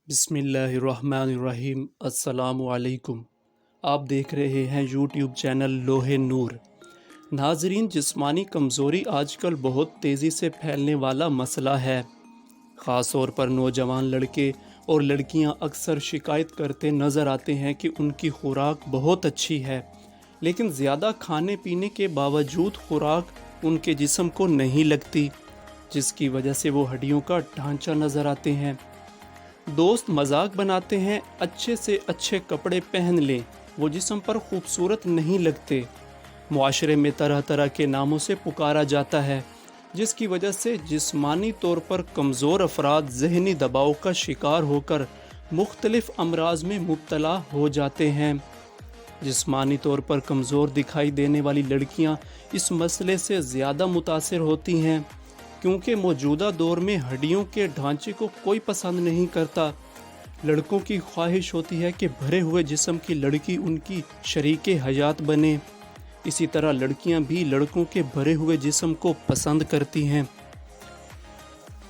بسم اللہ الرحمن الرحیم۔ السلام علیکم۔ آپ دیکھ رہے ہیں یوٹیوب چینل لوح نور۔ ناظرین، جسمانی کمزوری آج کل بہت تیزی سے پھیلنے والا مسئلہ ہے۔ خاص طور پر نوجوان لڑکے اور لڑکیاں اکثر شکایت کرتے نظر آتے ہیں کہ ان کی خوراک بہت اچھی ہے، لیکن زیادہ کھانے پینے کے باوجود خوراک ان کے جسم کو نہیں لگتی، جس کی وجہ سے وہ ہڈیوں کا ڈھانچہ نظر آتے ہیں۔ دوست مذاق بناتے ہیں اچھے سے اچھے کپڑے پہن لیں، وہ جسم پر خوبصورت نہیں لگتے۔ معاشرے میں طرح طرح کے ناموں سے پکارا جاتا ہے، جس کی وجہ سے جسمانی طور پر کمزور افراد ذہنی دباؤ کا شکار ہو کر مختلف امراض میں مبتلا ہو جاتے ہیں۔ جسمانی طور پر کمزور دکھائی دینے والی لڑکیاں اس مسئلے سے زیادہ متاثر ہوتی ہیں، کیونکہ موجودہ دور میں ہڈیوں کے ڈھانچے کو کوئی پسند نہیں کرتا۔ لڑکوں کی خواہش ہوتی ہے کہ بھرے ہوئے جسم کی لڑکی ان کی شریک حیات بنے، اسی طرح لڑکیاں بھی لڑکوں کے بھرے ہوئے جسم کو پسند کرتی ہیں۔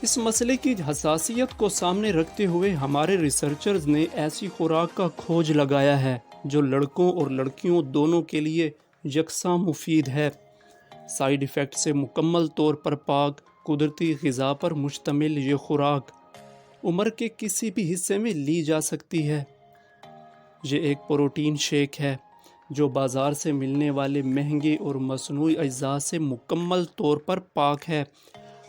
اس مسئلے کی حساسیت کو سامنے رکھتے ہوئے ہمارے ریسرچرز نے ایسی خوراک کا کھوج لگایا ہے جو لڑکوں اور لڑکیوں دونوں کے لیے یکساں مفید ہے۔ سائیڈ ایفیکٹ سے مکمل طور پر پاک قدرتی غذا پر مشتمل یہ خوراک عمر کے کسی بھی حصے میں لی جا سکتی ہے۔ یہ ایک پروٹین شیک ہے جو بازار سے ملنے والے مہنگے اور مصنوعی اجزاء سے مکمل طور پر پاک ہے۔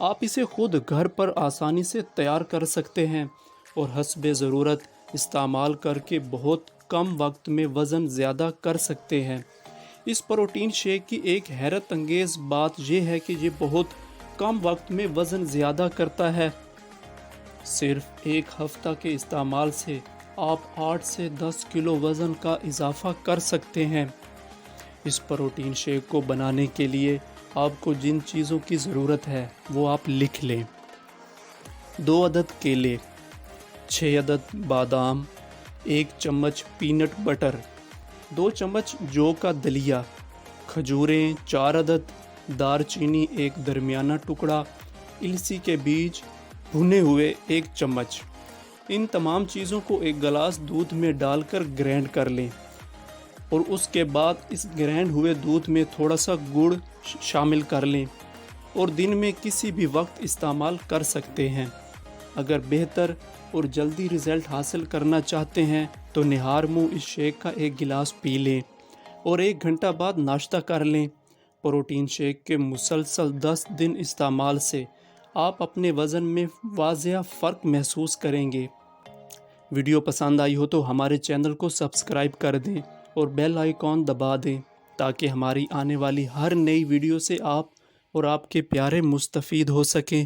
آپ اسے خود گھر پر آسانی سے تیار کر سکتے ہیں اور حسب ضرورت استعمال کر کے بہت کم وقت میں وزن زیادہ کر سکتے ہیں۔ اس پروٹین شیک کی ایک حیرت انگیز بات یہ ہے کہ یہ بہت کم وقت میں وزن زیادہ کرتا ہے۔ صرف ایک ہفتہ کے استعمال سے آپ 8 سے 10 کلو وزن کا اضافہ کر سکتے ہیں۔ اس پروٹین شیک کو بنانے کے لیے آپ کو جن چیزوں کی ضرورت ہے وہ آپ لکھ لیں۔ 2 عدد کیلے، 6 عدد بادام، 1 چمچ پینٹ بٹر، 2 چمچ جو کا دلیا، کھجوریں 4 عدد، دار چینی 1 درمیانہ ٹکڑا، السی کے بیج بھنے ہوئے 1 چمچ۔ ان تمام چیزوں کو ایک گلاس دودھ میں ڈال کر گرینڈ کر لیں، اور اس کے بعد اس گرینڈ ہوئے دودھ میں تھوڑا سا گڑ شامل کر لیں اور دن میں کسی بھی وقت استعمال کر سکتے ہیں۔ اگر بہتر اور جلدی رزلٹ حاصل کرنا چاہتے ہیں تو نہار منہ اس شیک کا 1 گلاس پی لیں اور 1 گھنٹہ بعد ناشتہ کر لیں۔ پروٹین شیک کے مسلسل 10 دن استعمال سے آپ اپنے وزن میں واضح فرق محسوس کریں گے۔ ویڈیو پسند آئی ہو تو ہمارے چینل کو سبسکرائب کر دیں اور بیل آئیکن دبا دیں تاکہ ہماری آنے والی ہر نئی ویڈیو سے آپ اور آپ کے پیارے مستفید ہو سکیں۔